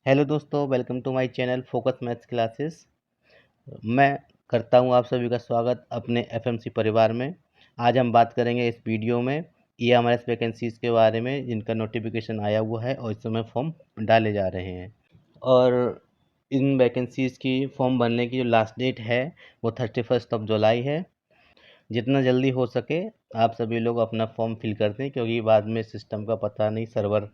Hello दोस्तों, welcome to my channel focus maths classes. मैं करता हूं आप सभी का स्वागत अपने एफएमसी परिवार में। आज हम बात करेंगे इस वीडियो में ईएमआरएस वैकेंसीज़ के बारे में जिनका नोटिफिकेशन आया हुआ है और इस समय फॉर्म डाले जा रहे हैं। और इन वैकेंसीज़ की फॉर्म भरने की जो लास्ट डेट है वो 31 जुलाई है। जितना जल्दी हो सके आप सभी लोग अपना फॉर्म फिल कर दें, क्योंकि बाद में सिस्टम का पता नहीं, सर्वर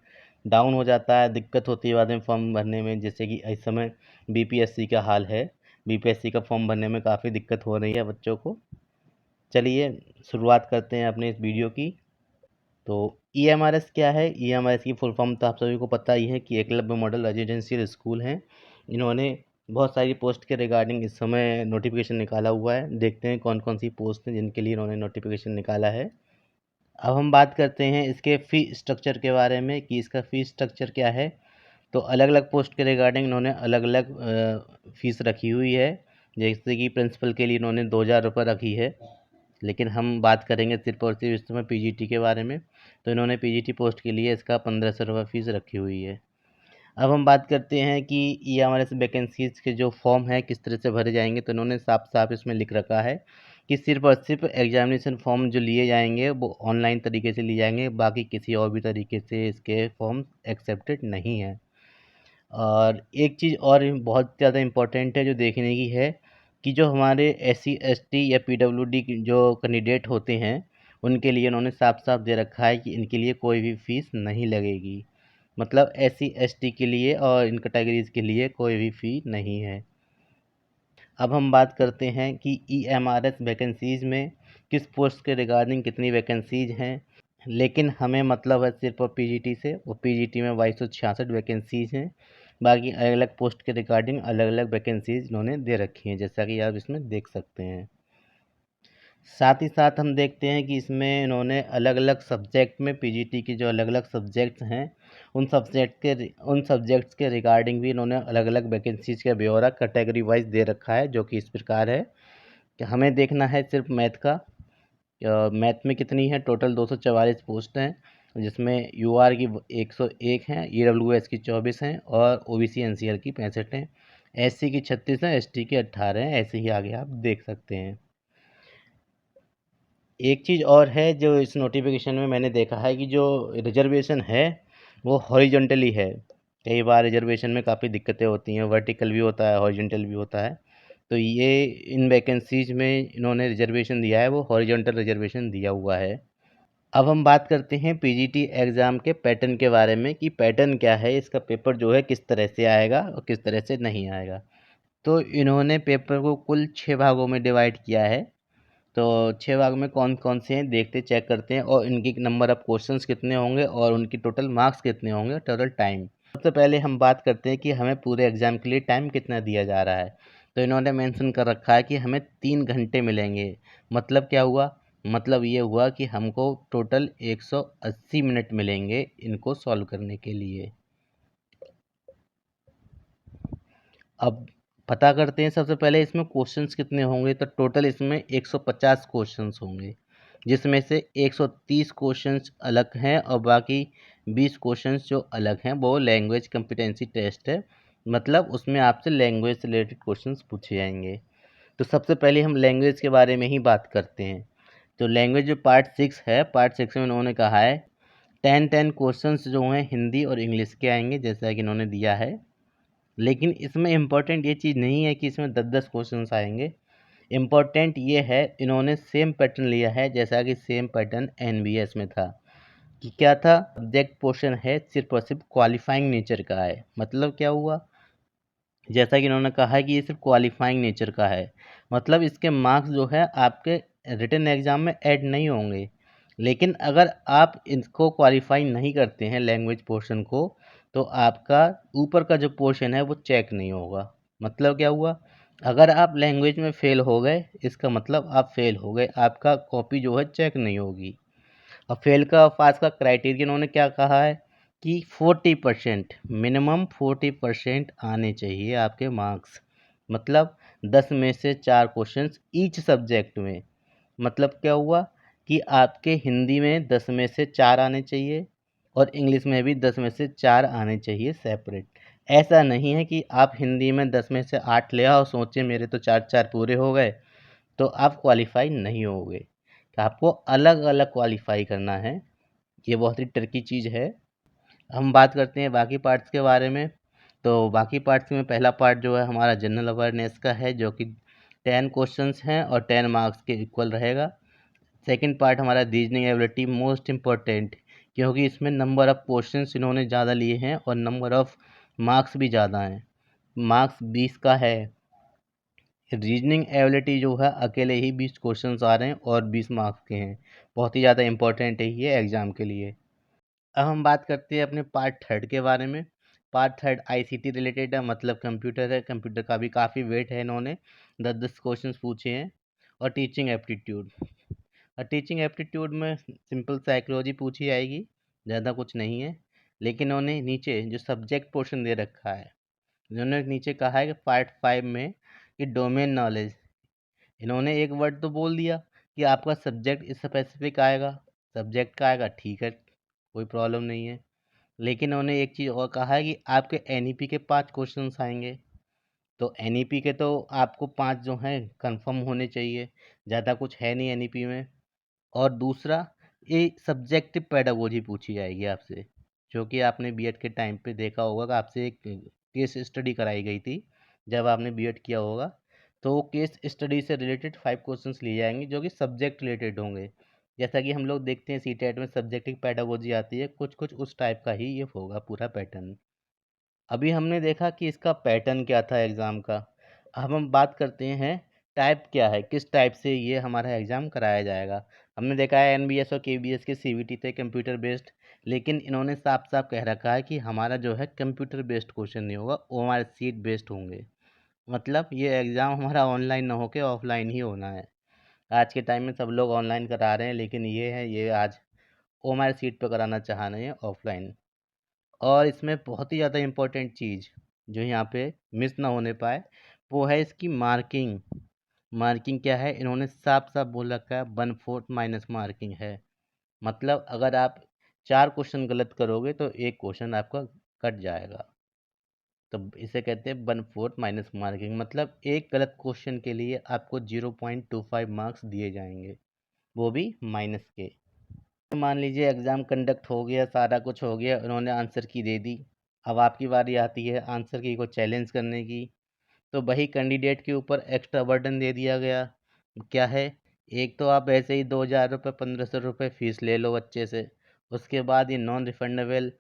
डाउन हो जाता है, दिक्कत होती है बाद में फॉर्म भरने में। जैसे कि इस समय बीपीएससी का हाल है, बीपीएससी का फॉर्म भरने में काफ़ी दिक्कत हो रही है बच्चों को। चलिए शुरुआत करते हैं अपने इस वीडियो की। तो ईएमआरएस क्या है? ईएमआरएस की फुल फॉर्म तो आप सभी को पता ही है कि एकलव्य मॉडल रेजिडेंशियल स्कूल हैं। इन्होंने बहुत सारी पोस्ट के रिगार्डिंग इस समय नोटिफिकेशन निकाला हुआ है। देखते हैं कौन कौन सी पोस्ट हैं जिनके लिए इन्होंने नोटिफिकेशन निकाला है। अब हम बात करते हैं इसके फ़ी स्ट्रक्चर के बारे में कि इसका फ़ी स्ट्रक्चर क्या है। तो अलग अलग पोस्ट के रिगार्डिंग इन्होंने अलग अलग फ़ीस रखी हुई है। जैसे कि प्रिंसिपल के लिए इन्होंने 2000 रुपये रखी है, लेकिन हम बात करेंगे सिर्फ और सिर्फ इस समय पीजीटी के बारे में। तो इन्होंने पीजीटी पोस्ट के लिए इसका 1500 रुपये फ़ीस रखी हुई है। अब हम बात करते हैं कि ये हमारे वैकेंसीज़ के जो फॉर्म है किस तरह से भरे जाएंगे। तो इन्होंने साफ साफ इसमें लिख रखा है कि सिर्फ और सिर्फ एग्जामिनेशन फॉर्म जो लिए जाएंगे वो ऑनलाइन तरीके से लिए जाएंगे, बाकी किसी और भी तरीके से इसके फॉर्म एक्सेप्टेड नहीं है। और एक चीज़ और बहुत ज़्यादा इम्पोर्टेंट है जो देखने की है कि जो हमारे एससी एसटी या पीडब्ल्यूडी जो कैंडिडेट होते हैं उनके लिए उन्होंने साफ साफ दे रखा है कि इनके लिए कोई भी फीस नहीं लगेगी। मतलब एससी एसटी के लिए और इन कैटेगरीज़ के लिए कोई भी फ़ी नहीं है। अब हम बात करते हैं कि ईएमआरएस वैकेंसीज़ में किस पोस्ट के रिगार्डिंग कितनी वैकेंसीज़ हैं। लेकिन हमें मतलब है सिर्फ और पीजीटी से, वो पीजीटी में 2266 वैकेंसीज़ हैं। बाकी अलग अलग पोस्ट के रिगार्डिंग अलग अलग वैकेंसीज़ इन्होंने दे रखी हैं, जैसा कि आप इसमें देख सकते हैं। साथ ही साथ हम देखते हैं कि इसमें इन्होंने अलग अलग सब्जेक्ट में पीजीटी की जो अलग अलग सब्जेक्ट्स हैं उन सब्जेक्ट्स के रिगार्डिंग भी इन्होंने अलग अलग वैकेंसीज़ का ब्यौरा कैटेगरी वाइज दे रखा है, जो कि इस प्रकार है कि हमें देखना है सिर्फ मैथ का। मैथ में कितनी है? टोटल 244 पोस्ट हैं, जिसमें यूआर की 101 हैं, ईडब्ल्यूएस की 24 हैं और ओबीसी एनसीएल की 65 हैं, एससी की 36 हैं, एसटी की 18 हैं। ऐसे ही आगे आप देख सकते हैं। एक चीज़ और है जो इस नोटिफिकेशन में मैंने देखा है कि जो रिजर्वेशन है वो हॉरिजॉन्टली है। कई बार रिजर्वेशन में काफ़ी दिक्कतें होती हैं, वर्टिकल भी होता है, हॉरिजॉन्टल भी होता है। तो ये इन वैकेंसीज में इन्होंने रिजर्वेशन दिया है, वो हॉरिजॉन्टल रिजर्वेशन दिया हुआ है। अब हम बात करते हैं पीजीटी एग्ज़ाम के पैटर्न के बारे में कि पैटर्न क्या है, इसका पेपर जो है किस तरह से आएगा और किस तरह से नहीं आएगा। तो इन्होंने पेपर को कुल 6 भागों में डिवाइड किया है। तो 6 भाग में कौन कौन से हैं देखते चेक करते हैं, और इनकी नंबर ऑफ क्वेश्चंस कितने होंगे और उनकी टोटल मार्क्स कितने होंगे, टोटल टाइम। सबसे पहले हम बात करते हैं कि हमें पूरे एग्ज़ाम के लिए टाइम कितना दिया जा रहा है। तो इन्होंने मेंशन कर रखा है कि हमें 3 घंटे मिलेंगे। मतलब क्या हुआ? मतलब ये हुआ कि हमको टोटल 180 मिनट मिलेंगे इनको सॉल्व करने के लिए। अब पता करते हैं सबसे पहले इसमें क्वेश्चंस कितने होंगे। तो टोटल इसमें 150 क्वेश्चंस होंगे, जिसमें से 130 क्वेश्चंस अलग हैं और बाकी 20 क्वेश्चंस जो अलग हैं वो लैंग्वेज कॉम्पिटेंसी टेस्ट है। मतलब उसमें आपसे लैंग्वेज से रिलेटेड क्वेश्चंस पूछे जाएंगे। तो सबसे पहले हम लैंग्वेज के बारे में ही बात करते हैं। तो लैंग्वेज जो पार्ट 6 है, पार्ट 6 में उन्होंने कहा है 10 क्वेश्चंस जो हैं हिंदी और इंग्लिश के आएंगे, जैसा कि इन्होंने दिया है। लेकिन इसमें इम्पोर्टेंट ये चीज़ नहीं है कि इसमें 10-10 क्वेश्चंस आएंगे। इम्पोर्टेंट ये है इन्होंने सेम पैटर्न लिया है जैसा कि सेम पैटर्न एनबीएस में था। कि क्या था? सब्जेक्ट पोर्शन है सिर्फ और सिर्फ क्वालिफाइंग नेचर का है। मतलब क्या हुआ? जैसा कि इन्होंने कहा है कि ये सिर्फ क्वालिफाइंग नेचर का है, मतलब इसके मार्क्स जो है आपके रिटन एग्ज़ाम में ऐड नहीं होंगे। लेकिन अगर आप इसको क्वालिफाई नहीं करते हैं लैंग्वेज पोर्शन को, तो आपका ऊपर का जो पोर्शन है वो चेक नहीं होगा। मतलब क्या हुआ? अगर आप लैंग्वेज में फ़ेल हो गए, इसका मतलब आप फ़ेल हो गए, आपका कॉपी जो है चेक नहीं होगी। और फेल का पास का क्राइटेरिया उन्होंने क्या कहा है कि 40%, मिनिमम 40% आने चाहिए आपके मार्क्स। मतलब 10 में से 4 क्वेश्चंस ईच सब्जेक्ट में। मतलब क्या हुआ कि आपके हिंदी में 10 में से 4 आने चाहिए, और इंग्लिश में भी 10 में से 4 आने चाहिए सेपरेट। ऐसा नहीं है कि आप हिंदी में 10 में से 8 ले आओ, सोचें मेरे तो 4-4 पूरे हो गए, तो आप क्वालिफ़ाई नहीं होगे। तो आपको अलग-अलग क्वालिफ़ाई करना है, ये बहुत ही ट्रिकी चीज़ है। हम बात करते हैं बाकी पार्ट्स के बारे में। तो बाकी पार्ट्स में पहला पार्ट जो है हमारा जनरल अवेयरनेस का है, जो कि 10 क्वेश्चंस हैं और 10 मार्क्स के इक्वल रहेगा। सेकंड पार्ट हमारा रीजनिंग एबिलिटी, मोस्ट इम्पोर्टेंट, क्योंकि इसमें नंबर ऑफ़ क्वेश्चंस इन्होंने ज़्यादा लिए हैं और नंबर ऑफ़ मार्क्स भी ज़्यादा हैं। मार्क्स 20 का है। रीजनिंग एबिलिटी जो है अकेले ही 20 क्वेश्चंस आ रहे हैं और 20 मार्क्स के हैं। बहुत ही ज़्यादा इम्पोर्टेंट है ये एग्ज़ाम के लिए। अब हम बात करते हैं अपने पार्ट थर्ड के बारे में। पार्ट थर्ड आईसीटी रिलेटेड है, मतलब कंप्यूटर है। कंप्यूटर का भी काफ़ी वेट है, इन्होंने 10-10 क्वेश्चंस पूछे हैं। और टीचिंग एप्टीट्यूड, और टीचिंग एप्टीट्यूड में सिंपल साइकोलॉजी पूछी जाएगी, ज़्यादा कुछ नहीं है। लेकिन उन्होंने नीचे जो सब्जेक्ट पोर्शन दे रखा है, इन्होंने नीचे कहा है कि पार्ट 5 में कि डोमेन नॉलेज, इन्होंने एक वर्ड तो बोल दिया कि आपका सब्जेक्ट स्पेसिफिक आएगा, सब्जेक्ट का आएगा, ठीक है, कोई प्रॉब्लम नहीं है। लेकिन उन्होंने एक चीज़ और कहा है कि आपके एनईपी के 5 क्वेश्चंस आएंगे। तो एनईपी के तो आपको 5 जो हैं कंफर्म होने चाहिए, ज़्यादा कुछ है नहीं एनईपी में। और दूसरा, ये सब्जेक्टिव पेडागोजी पूछी जाएगी आपसे, जो कि आपने बीएड के टाइम पे देखा होगा कि आपसे एक केस स्टडी कराई गई थी जब आपने बीएड किया होगा। तो वो केस स्टडी से रिलेटेड 5 क्वेश्चंस लिए जाएंगे जो कि सब्जेक्ट रिलेटेड होंगे। जैसा कि हम लोग देखते हैं सीटेट में सब्जेक्टिव पेडागोजी आती है, कुछ कुछ उस टाइप का ही ये होगा पूरा पैटर्न। अभी हमने देखा कि इसका पैटर्न क्या था एग्ज़ाम का। अब हम बात करते हैं टाइप क्या है, किस टाइप से ये हमारा एग्ज़ाम कराया जाएगा। हमने देखा है एनबीएस और केबीएस के सीवीटी थे कंप्यूटर बेस्ड, लेकिन इन्होंने साफ साफ कह रखा है कि हमारा जो है कंप्यूटर बेस्ड क्वेश्चन नहीं होगा, वो हमारे सीट बेस्ड होंगे। मतलब ये एग्ज़ाम हमारा ऑनलाइन ना होके ऑफलाइन ही होना है। आज के टाइम में सब लोग ऑनलाइन करा रहे हैं, लेकिन ये है ये आज वो हमारे सीट पर कराना चाह रहे हैं ऑफलाइन। और इसमें बहुत ही ज़्यादा इम्पोर्टेंट चीज़ जो यहाँ पे मिस ना होने पाए, वो है इसकी मार्किंग। मार्किंग क्या है, इन्होंने साफ साफ बोल रखा है 1/4 माइनस मार्किंग है। मतलब अगर आप 4 क्वेश्चन गलत करोगे तो एक क्वेश्चन आपका कट जाएगा। तो इसे कहते हैं 1/4 माइनस मार्किंग, मतलब एक गलत क्वेश्चन के लिए आपको 0.25 मार्क्स दिए जाएंगे, वो भी माइनस के। मान लीजिए एग्ज़ाम कंडक्ट हो गया, सारा कुछ हो गया, उन्होंने आंसर की दे दी। अब आपकी बारी आती है आंसर की को चैलेंज करने की। तो वही कैंडिडेट के ऊपर एक्स्ट्रा बर्डन दे दिया गया। क्या है, एक तो आप ऐसे ही 2,000 रुपये 1,500 रुपये फ़ीस ले लो बच्चे से। उसके बाद ये नॉन रिफंडेबल,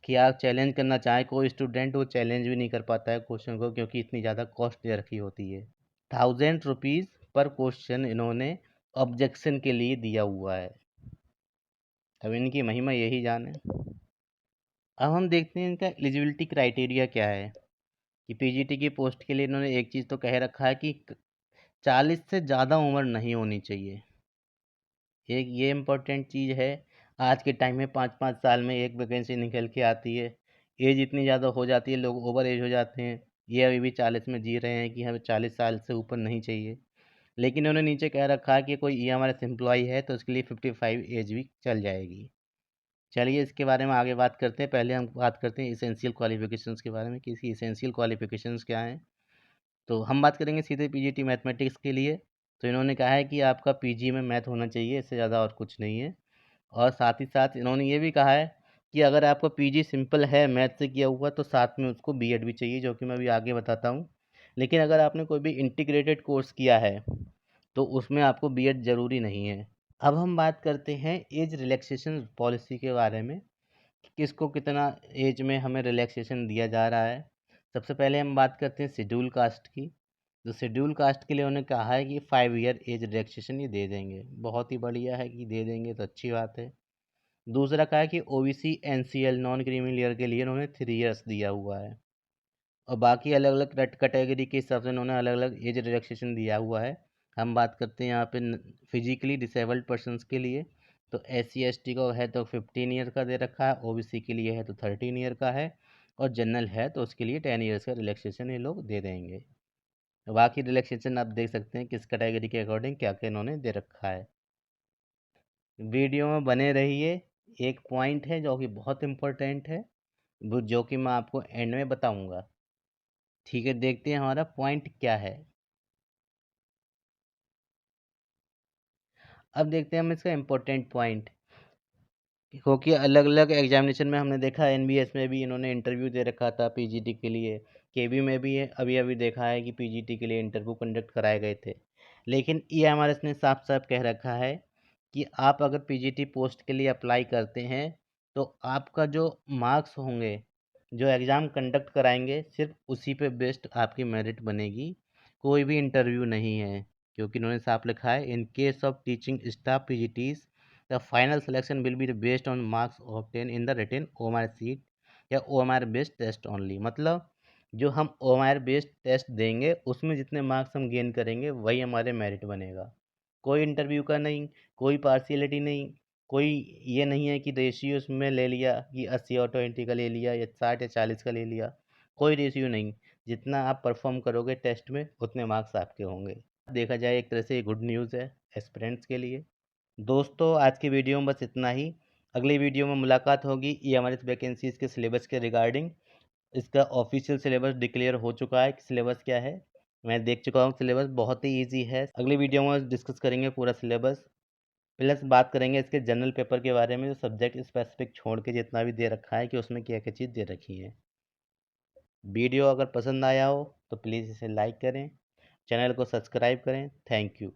कि आप चैलेंज करना चाहें कोई स्टूडेंट, वो चैलेंज भी नहीं कर पाता है क्वेश्चन को, क्योंकि इतनी ज़्यादा कॉस्ट दे रखी होती है। 1,000 रुपीज़ पर क्वेश्चन इन्होंने ऑब्जेक्शन के लिए दिया हुआ है। अब इनकी महिमा यही जाने। अब हम देखते हैं इनका एलिजिबिलिटी क्राइटेरिया क्या है, कि पीजीटी की पोस्ट के लिए इन्होंने एक चीज़ तो कह रखा है कि 40 से ज़्यादा उम्र नहीं होनी चाहिए। एक ये इम्पोर्टेंट चीज़ है। आज के टाइम में 5-5 साल में एक वैकेंसी निकल के आती है। एज इतनी ज़्यादा हो जाती है, लोग ओवर एज हो जाते हैं। ये अभी भी 40 में जी रहे हैं कि हमें 40 साल से ऊपर नहीं चाहिए। लेकिन उन्होंने नीचे कह रखा है कि कोई ई हमारे एम्प्लॉई है तो उसके लिए 55 एज भी चल जाएगी। चलिए इसके बारे में आगे बात करते हैं। पहले हम बात करते हैं इसेंशियल क्वालिफ़िकेशंस के बारे में कि इसकी इसेंशियल क्वालिफ़िकेशंस क्या हैं। तो हम बात करेंगे सीधे पीजीटी मैथमेटिक्स के लिए। तो इन्होंने कहा है कि आपका पीजी में मैथ होना चाहिए, इससे ज़्यादा और कुछ नहीं है। और साथ ही साथ इन्होंने ये भी कहा है कि अगर आपका पीजी सिंपल है मैथ से किया हुआ, तो साथ में उसको बीएड भी चाहिए, जो कि मैं अभी आगे बताता हूँ। लेकिन अगर आपने कोई भी इंटीग्रेटेड कोर्स किया है तो उसमें आपको बीएड ज़रूरी नहीं है। अब हम बात करते हैं एज रिलैक्सेशन पॉलिसी के बारे में, कि किसको कितना एज में हमें रिलैक्सेशन दिया जा रहा है। सबसे पहले हम बात करते हैं शेड्यूल कास्ट की। तो शेड्यूल कास्ट के लिए उन्होंने कहा है कि 5 ईयर एज रिलैक्सेशन ये दे देंगे। बहुत ही बढ़िया है कि दे देंगे, तो अच्छी बात है। दूसरा कहा है कि OBC NCL non creamy layer के लिए उन्होंने 3 ईयर्स दिया हुआ है। और बाकी अलग अलग कैटेगरी के हिसाब से उन्होंने अलग अलग एज रिलैक्सेशन दिया हुआ है। हम बात करते हैं यहाँ पे फिजिकली डिसेबल्ड पर्सनस के लिए। तो SC ST को है तो 15 ईयर का दे रखा है, ओबीसी के लिए है तो 13 ईयर का है, और जनरल है तो उसके लिए 10 ईयर्स का रिलैक्सेशन ये लोग दे देंगे। तो बाकी रिलैक्सेशन आप देख सकते हैं किस कैटेगरी के अकॉर्डिंग क्या क्या इन्होंने दे रखा है। वीडियो में बने रहिए, एक पॉइंट है जो कि बहुत इम्पोर्टेंट है, वो जो कि मैं आपको एंड में बताऊंगा। ठीक है, देखते हैं हमारा पॉइंट क्या है। अब देखते हैं हम इसका इम्पोर्टेंट पॉइंट, क्योंकि अलग अलग एग्जामिनेशन में हमने देखा, एनबीएस में भी इन्होंने इंटरव्यू दे रखा था पीजीटी के लिए, केवी में भी है, अभी अभी देखा है कि पीजीटी के लिए इंटरव्यू कंडक्ट कराए गए थे। लेकिन ईएमआरएस ने साफ साफ कह रखा है कि आप अगर पीजीटी पोस्ट के लिए अप्लाई करते हैं तो आपका जो मार्क्स होंगे, जो एग्ज़ाम कंडक्ट कराएंगे, सिर्फ उसी पे बेस्ड आपकी मेरिट बनेगी, कोई भी इंटरव्यू नहीं है। क्योंकि इन्होंने साफ लिखा है, in case of teaching staff PGTs the final selection will be based on marks obtain in the written OMR sheet या ओएमआर बेस्ड टेस्ट ओनली। मतलब जो हम ओएमआर बेस्ड टेस्ट देंगे उसमें जितने मार्क्स हम गेन करेंगे वही हमारे मेरिट बनेगा। कोई इंटरव्यू का नहीं, कोई पार्शियलिटी नहीं, कोई ये नहीं है कि रेशियो में ले लिया कि 80 और 20 का ले लिया या 60 या 40 का ले लिया, कोई रेशियो नहीं। जितना आप परफॉर्म करोगे टेस्ट में उतने मार्क्स आपके होंगे। देखा जाए एक तरह से गुड न्यूज़ है एस्पिरेंट्स के लिए। दोस्तों आज की वीडियो में बस इतना ही। अगली वीडियो में मुलाकात होगी ये हमारे वैकेंसीज़ के सिलेबस के रिगार्डिंग। इसका ऑफिशियल सिलेबस डिक्लेयर हो चुका है कि सिलेबस क्या है, मैं देख चुका हूँ। सिलेबस बहुत ही ईजी है। अगली वीडियो में डिस्कस करेंगे पूरा सिलेबस, प्लस बात करेंगे इसके जनरल पेपर के बारे में, जो सब्जेक्ट स्पेसिफिक छोड़ के जितना भी दे रखा है कि उसमें क्या क्या चीज़ दे रखी है। वीडियो अगर पसंद आया हो तो प्लीज़ इसे लाइक करें, चैनल को सब्सक्राइब करें। Thank you.